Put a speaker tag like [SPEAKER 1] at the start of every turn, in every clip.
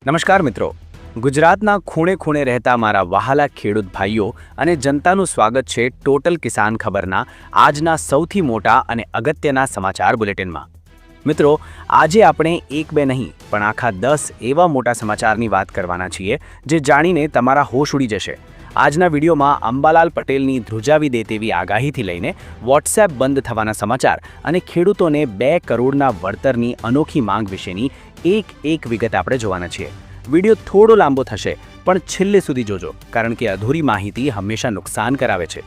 [SPEAKER 1] નમસ્કાર મિત્રો, ગુજરાતના ખૂણે ખૂણે રહેતા મારા વહાલા ખેડૂત ભાઈઓ અને જનતાનું સ્વાગત છે ટોટલ કિસાન ખબરના આજના સૌથી મોટા અને અગત્યના સમાચાર બુલેટિનમાં। મિત્રો, આજે આપણે એક બે નહીં પણ આખા 10 એવા મોટા સમાચારની વાત કરવાના છીએ જે જાણીને તમારા હોશ ઉડી જશે। આજના વિડીયોમાં અંબાલાલ પટેલની ધ્રુજાવી દે તેવી આગાહીથી લઈને વોટ્સએપ બંધ થવાના સમાચાર અને ખેડૂતોને 2 કરોડના વળતરની અનોખી માંગ વિશેની એક વિગત આપણે જોવાના છીએ। વિડીયો થોડો લાંબો થશે પણ છેલ્લે સુધી જોજો, કારણ કે અધૂરી માહિતી હંમેશા નુકસાન કરાવે છે।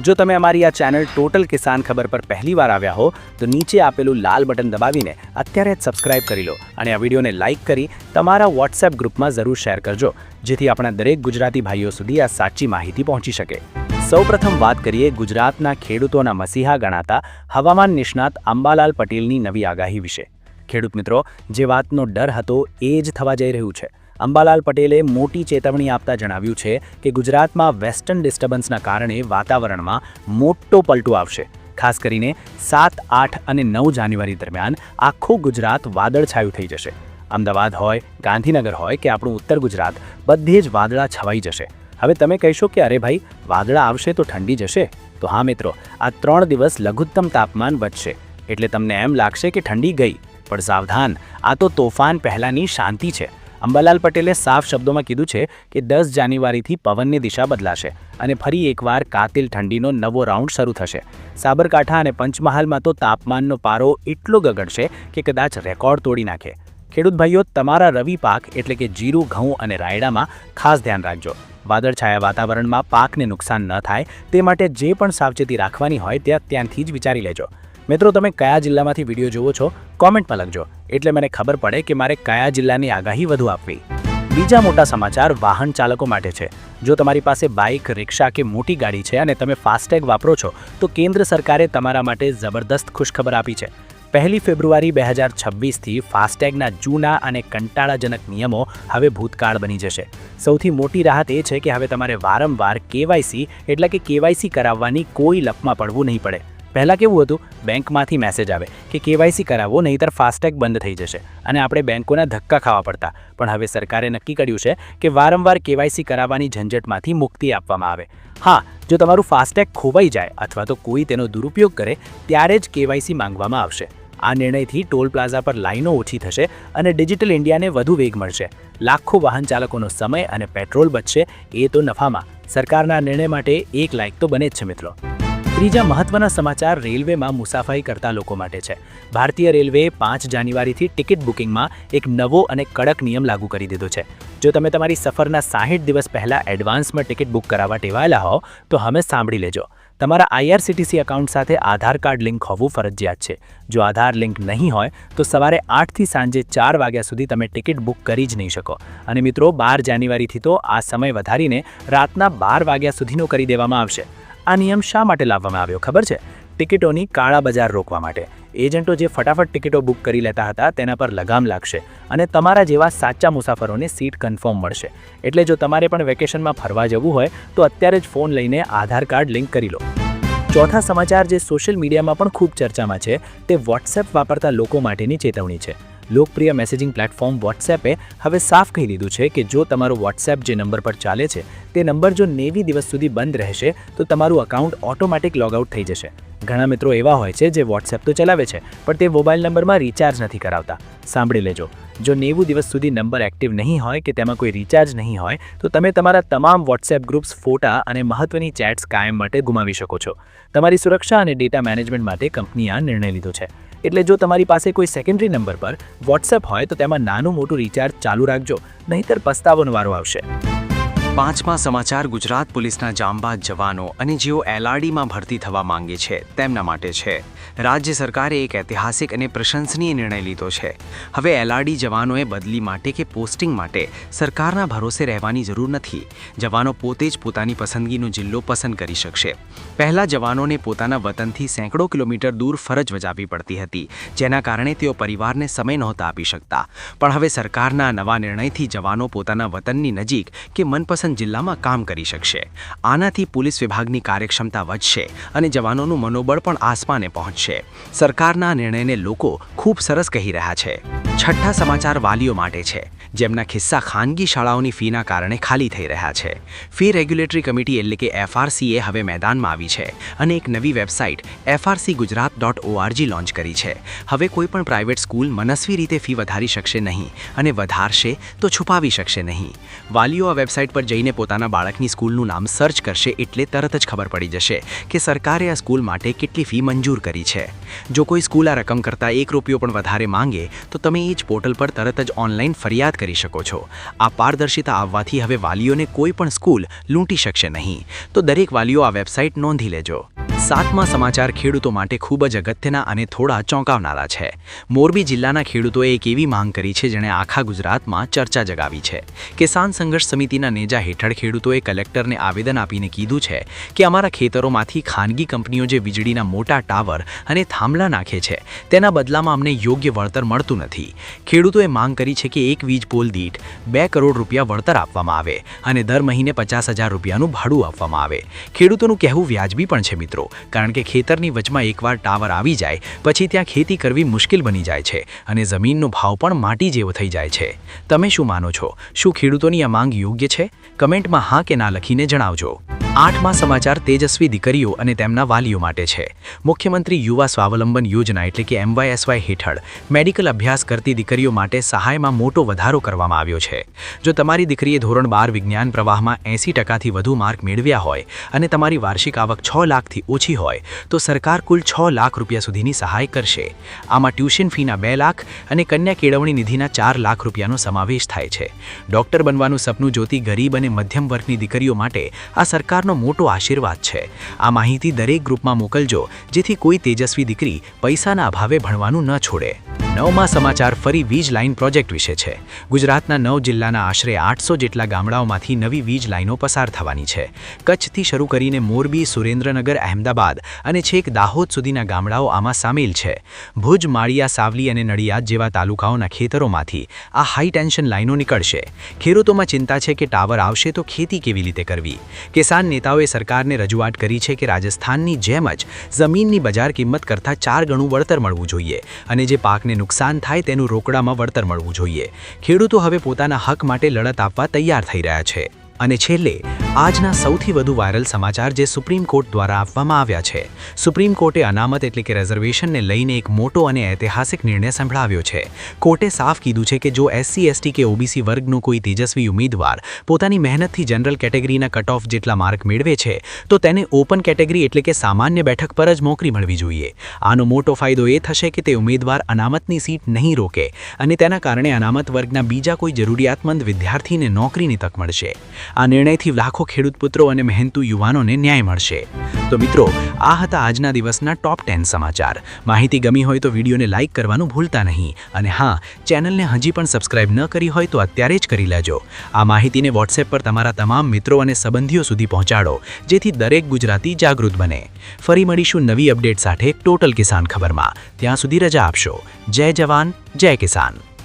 [SPEAKER 1] જો તમે અમારી આ ચેનલ ટોટલ કિસાન ખબર પર પહેલીવાર આવ્યા હો તો નીચે આપેલું લાલ બટન દબાવીને અત્યારે જ સબસ્ક્રાઇબ કરી લો અને આ વિડીયોને લાઇક કરી તમારા વોટ્સએપ ગ્રુપમાં જરૂર શેર કરજો, જેથી આપણા દરેક ગુજરાતી ભાઈઓ સુધી આ સાચી માહિતી પહોંચી શકે। સૌપ્રથમ વાત કરીએ ગુજરાતના ખેડૂતોના મસીહા ગણાતા હવામાન નિષ્ણાત અંબાલાલ પટેલની નવી આગાહી વિશે। ખેડૂત મિત્રો, જે વાતનો ડર હતો એ જ થવા જઈ રહ્યું છે। અંબાલાલ પટેલે મોટી ચેતવણી આપતા જણાવ્યું છે કે ગુજરાતમાં વેસ્ટર્ન ડિસ્ટર્બન્સના કારણે વાતાવરણમાં મોટો પલટો આવશે। ખાસ કરીને 7, 8 અને 9 જાન્યુઆરી દરમિયાન આખું ગુજરાત વાદળછાયું થઈ જશે। અમદાવાદ હોય, ગાંધીનગર હોય કે આપણું ઉત્તર ગુજરાત, બધે જ વાદળા છવાઈ જશે। હવે તમે કહેશો કે અરે ભાઈ, વાદળા આવશે તો ઠંડી જશે? તો હા મિત્રો, આ 3 દિવસ લઘુત્તમ તાપમાન વધશે એટલે તમને એમ લાગશે કે ઠંડી ગઈ, પણ સાવધાન, આ તો તોફાન પહેલાંની શાંતિ છે। અંબાલાલ પટેલે સાફ શબ્દોમાં કીધું છે કે 10 જાન્યુઆરીથી પવનની દિશા બદલાશે અને ફરી એકવાર કાતિલ ઠંડીનો નવો રાઉન્ડ શરૂ થશે। સાબરકાંઠા અને પંચમહાલમાં તો તાપમાનનો પારો એટલો ગગડશે કે કદાચ રેકોર્ડ તોડી નાખે। ખેડૂત ભાઈઓ, તમારા રવિ પાક એટલે કે જીરું, ઘઉં અને રાયડામાં ખાસ ધ્યાન રાખજો। વાદળછાયા વાતાવરણમાં પાકને નુકસાન ન થાય તે માટે જે પણ સાવચેતી રાખવાની હોય ત્યાંથી જ વિચારી લેજો। મિત્રો, તમે કયા જિલ્લામાંથી વિડીયો જોવો છો કોમેન્ટમાં લખજો, એટલે મને ખબર પડે કે મારે કયા જિલ્લાની આગાહી વધુ આપવી। બીજા મોટા સમાચાર વાહન ચાલકો માટે છે। જો તમારી પાસે બાઇક, રિક્ષા કે મોટી ગાડી છે અને તમે ફાસ્ટેગ વાપરો છો તો કેન્દ્ર સરકારે તમારા માટે જબરદસ્ત ખુશખબર આપી છે। 1 ફેબ્રુઆરી 2026થી ફાસ્ટેગના જૂના અને કંટાળાજનક નિયમો હવે ભૂતકાળ બની જશે। સૌથી મોટી રાહત એ છે કે હવે તમારે વારંવાર કેવાયસી એટલે કે કેવાયસી કરાવવાની કોઈ લપમાં પડવું નહીં પડે। પહેલાં કેવું હતું, બેંકમાંથી મેસેજ આવે કે કેવાયસી કરાવો નહીંતર ફાસ્ટેગ બંધ થઈ જશે અને આપણે બેંકોના ધક્કા ખાવા પડતા, પણ હવે સરકારે નક્કી કર્યું છે કે વારંવાર કેવાયસી કરાવવાની ઝંઝટમાંથી મુક્તિ આપવામાં આવે। હા, જો તમારું ફાસ્ટેગ ખોવાઈ જાય અથવા તો કોઈ તેનો દુરુપયોગ કરે ત્યારે જ કેવાયસી માંગવામાં આવશે। આ નિર્ણયથી ટોલ પ્લાઝા પર લાઈનો ઓછી થશે અને ડિજિટલ ઇન્ડિયાને વધુ વેગ મળશે। લાખો વાહન ચાલકોનો સમય અને પેટ્રોલ બચશે, એ તો નફામાં। સરકારના નિર્ણય માટે એક લાઇક તો બને જ છે મિત્રો। ત્રીજા મહત્વના સમાચાર રેલવેમાં મુસાફરી કરતા લોકો માટે છે। ભારતીય રેલવેએ 5 જાન્યુઆરીથી ટિકિટ બુકિંગમાં એક નવો અને કડક નિયમ લાગુ કરી દીધો છે। જો તમે તમારી સફરના 60 દિવસ પહેલાં એડવાન્સમાં ટિકિટ બુક કરાવવા ટેવાયેલા હો તો હવે સાંભળી લેજો, તમારા IRCTC એકાઉન્ટ સાથે આધાર કાર્ડ લિંક હોવું ફરજિયાત છે। જો આધાર લિંક નહીં હોય તો સવારે 8થી સાંજે 4 વાગ્યા સુધી તમે ટિકિટ બુક કરી જ નહીં શકો। અને મિત્રો, 12 જાન્યુઆરીથી તો આ સમય વધારીને રાતના 12 વાગ્યા સુધીનો કરી દેવામાં આવશે। આ નિયમ શા માટે લાવવામાં આવ્યો ખબર છે? ટિકિટોની કાળા બજાર રોકવા માટે। એજન્ટો જે ફટાફટ ટિકિટો બુક કરી લેતા હતા તેના પર લગામ લાગશે અને તમારા જેવા સાચા મુસાફરોને સીટ કન્ફર્મ મળશે। એટલે જો તમારે પણ વેકેશનમાં ફરવા જવું હોય તો અત્યારે જ ફોન લઈને આધાર કાર્ડ લિંક કરી લો। ચોથા સમાચાર જે સોશિયલ મીડિયામાં પણ ખૂબ ચર્ચામાં છે તે વોટ્સએપ વાપરતા લોકો માટેની ચેતવણી છે। લોકપ્રિય મેસેજિંગ પ્લેટફોર્મ વોટ્સએપે હવે સાફ કહી દીધું છે કે જો તમારો વોટ્સએપ જે નંબર પર ચાલે છે તે નંબર જો 90 દિવસ સુધી બંધ રહેશે તો તમારું અકાઉન્ટ ઓટોમેટિક લોગઆઉટ થઈ જશે। ઘણા મિત્રો એવા હોય છે જે વોટ્સએપ તો ચલાવે છે પણ તે મોબાઈલ નંબરમાં રિચાર્જ નથી કરાવતા। સાંભળી લેજો, જો 90 દિવસ સુધી નંબર એક્ટિવ નહીં હોય કે તેમાં કોઈ રિચાર્જ નહીં હોય તો તમે તમારા તમામ વોટ્સએપ ગ્રુપ્સ, ફોટા અને મહત્વની ચેટ્સ કાયમ માટે ગુમાવી શકો છો। તમારી સુરક્ષા અને ડેટા મેનેજમેન્ટ માટે કંપનીએ આ નિર્ણય લીધો છે। એટલે જો તમારી પાસે કોઈ સેકન્ડરી નંબર પર વોટ્સએપ હોય તો તેમાં નાનું મોટું રિચાર્જ ચાલુ રાખજો, નહીંતર પસ્તાવાનો વારો આવશે। પાંચમા સમાચાર ગુજરાત પોલીસના જાંબાઝ જવાનો અને જેઓ LRDમાં ભરતી થવા માંગે છે તેમના માટે છે। રાજ્ય સરકારે એક ઐતિહાસિક અને પ્રશંસનીય નિર્ણય લીધો છે। હવે LRD જવાનોએ બદલી માટે કે પોસ્ટિંગ માટે સરકારના ભરોસે રહેવાની જરૂર નથી। જવાનો પોતે જ પોતાની પસંદગીનો જિલ્લો પસંદ કરી શકશે। પહેલા જવાનોને પોતાના વતનથી સેંકડો કિલોમીટર દૂર ફરજ બજાવવી પડતી હતી, જેના કારણે તેઓ પરિવારને સમય નહોતા આપી શકતા। પણ હવે સરકારના નવા નિર્ણયથી જવાનો પોતાના વતનની નજીક કે મનપસંદ જિલ્લામાં કામ કરી શકશે। આનાથી પોલીસ વિભાગની કાર્યક્ષમતા વધશે અને જવાનોનું મનોબળ પણ આસમાને પહોંચશે। સરકારના નિર્ણયને લોકો ખૂબ સરસ કહી રહ્યા છે। છઠ્ઠા સમાચાર વાલીઓ માટે છે। જેમના ખિસ્સા ખાનગી શાળાઓની ફીના કારણે ખાલી થઈ રહ્યા છે. ફી રેગ્યુલેટરી કમિટી એટલે કે FRCએ હવે મેદાનમાં આવી છે અને એક નવી વેબસાઇટ frcgujarat.org લોન્ચ કરી છે. હવે કોઈ પણ પ્રાઇવેટ સ્કૂલ મનસ્વી રીતે ફી વધારી શકશે નહીં અને વધારશે તો છુપાવી શકશે નહીં. વાલીઓ આ વેબસાઇટ પર જઈને પોતાના બાળકની સ્કૂલનું નામ સર્ચ કરશે એટલે તરત જ ખબર પડી જશે કે સરકારે આ સ્કૂલ માટે કેટલી ફી મંજૂર કરી છે. જો કોઈ સ્કૂલ આ રકમ કરતાં ₹1 પણ વધારે માંગે તો તમે એ જ પોર્ટલ પર તરત જ ઓનલાઈન ફરિયાદ કરી શકો છો. આ પારદર્શિતા આવવાથી હવે વાલીઓને કોઈ પણ સ્કૂલ લૂંટી શકશે નહીં. તો દરેક વાલીઓ આ વેબસાઇટ નોંધી લેજો. 7મા સમાચાર ખેડૂતો માટે ખૂબ જ અગત્યના અને થોડા ચોંકાવનારા છે. મોરબી જિલ્લાના ખેડૂતોએ એક એવી માંગ કરી છે જેણે આખા ગુજરાતમાં ચર્ચા જગાવી છે. કિસાન સંઘર્ષ સમિતિના નેજા હેઠળ ખેડૂતોએ કલેક્ટરને આવેદન આપીને કીધું છે કે અમારા ખેતરોમાંથી ખાનગી કંપનીઓ જે વીજળીના મોટા ટાવર અને થાંભલા નાખે છે તેના બદલામાં અમને યોગ્ય વળતર મળતું નથી. ખેડૂતોએ માંગ કરી છે કે એક વીજ પોલ દીઠ ₹2 કરોડ વળતર આપવામાં આવે અને દર મહિને ₹50,000 ભાડું આપવામાં આવે. ખેડૂતોનું કહેવું વ્યાજબી પણ છે મિત્રો, કારણ કે ખેતરની વચમાં એકવાર ટાવર આવી જાય પછી ત્યાં ખેતી કરવી મુશ્કેલ બની જાય છે અને જમીનનો ભાવ પણ માટી જેવો થઈ જાય છે. તમે શું માનો છો? શું ખેડૂતોની આ માંગ યોગ્ય છે? કમેન્ટમાં હા કે ના લખીને જણાવજો. 8મા સમાચાર તેજસ્વી દીકરીઓ અને તેમના વાલીઓ માટે છે. મુખ્યમંત્રી યુવા સ્વાવલંબન યોજના એટલે કે MYSY હેઠળ મેડિકલ અભ્યાસ કરતી દીકરીઓ માટે સહાયમાં મોટો વધારો કરવામાં આવ્યો છે. જો તમારી દીકરીએ ધોરણ 12 વિજ્ઞાન પ્રવાહમાં 80%થી વધુ માર્ક મેળવ્યા હોય અને તમારી વાર્ષિક આવક 6 લાખથી ઓછી હોય તો સરકાર કુલ ₹6 લાખ સુધીની સહાય કરશે. આમાં ટ્યુશન ફીના ₹2 લાખ અને કન્યા કેળવણી નિધિના ₹4 લાખનો સમાવેશ થાય છે. ડોક્ટર બનવાનું સપનું જોતી ગરીબ અને મધ્યમ વર્ગની દીકરીઓ માટે આ સરકારનો મોટો આશીર્વાદ છે. આ માહિતી દરેક ગ્રુપમાં મોકલજો જેથી કોઈ તેજસ્વી દીકરી પૈસાના અભાવે ભણવાનું ન છોડે. 9મા સમાચાર ફરી વીજ લાઇન પ્રોજેક્ટ વિશે છે. ગુજરાતના 9 જિલ્લાના આશરે 800 જેટલા ગામડાઓમાંથી નવી વીજ લાઇનો પસાર થવાની છે. કચ્છથી શરૂ કરીને મોરબી, સુરેન્દ્રનગર, અહેમદાબાદ અને છેક દાહોદ સુધીના ગામડાઓ આમાં સામેલ છે. ભુજ, માળિયા, સાવલી અને નડિયાદ જેવા તાલુકાઓના ખેતરોમાંથી આ હાઈ ટેન્શન લાઇનો નીકળશે. ખેડૂતોમાં ચિંતા છે કે ટાવર આવશે તો ખેતી કેવી રીતે કરવી. કિસાન નેતાઓએ સરકારને રજૂઆત કરી છે કે રાજસ્થાનની જેમ જ જમીનની બજાર કિંમત કરતાં 4 ગણું વળતર મળવું જોઈએ અને જે પાકને નુકસાન થાય તેનું રોકડામાં વળતર મળવું જોઈએ. ખેડૂતો હવે પોતાના હક માટે લડત આપવા તૈયાર થઈ રહ્યા છે. અને છેલ્લે આજના સૌથી વધુ વાયરલ સમાચાર જે સુપ્રીમ કોર્ટ દ્વારા આપવામાં આવ્યા છે. સુપ્રીમ કોર્ટે અનામત એટલે કે રિઝર્વેશનને લઈને એક મોટો અને ઐતિહાસિક નિર્ણય સંભળાવ્યો છે. કોર્ટે સાફ કીધું છે કે જો SC, ST કે OBC વર્ગનો કોઈ તેજસ્વી ઉમેદવાર પોતાની મહેનતથી જનરલ કેટેગરીના કટ ઓફ જેટલા માર્ક મેળવે છે તો તેને ઓપન કેટેગરી એટલે કે સામાન્ય બેઠક પર જ નોકરી મળવી જોઈએ. આનો મોટો ફાયદો એ થશે કે તે ઉમેદવાર અનામતની સીટ નહીં રોકે અને તેના કારણે અનામત વર્ગના બીજા કોઈ જરૂરિયાતમંદ વિદ્યાર્થીને નોકરીની તક મળશે. આ નિર્ણયથી લાખો ખેડૂત પુત્રો અને મહેનતુ યુવાનોને ન્યાય મળશે. તો મિત્રો, આ હતા આજના દિવસના ટોપ 10 સમાચાર. માહિતી ગમી હોય તો વિડીયોને લાઇક કરવાનું ભૂલતા નહીં અને હા, ચેનલને હજી પણ સબસ્ક્રાઇબ ન કરી હોય તો અત્યારે જ કરી લેજો. આ માહિતીને WhatsApp પર તમારા તમામ મિત્રો અને સંબંધીઓ સુધી પહોંચાડો જેથી દરેક ગુજરાતી જાગૃત બને. ફરી મળીશું નવી અપડેટ સાથે ટોટલ કિસાન ખબરમાં. ત્યાં સુધી રજા આપશો. જય જવાન, જય કિસાન.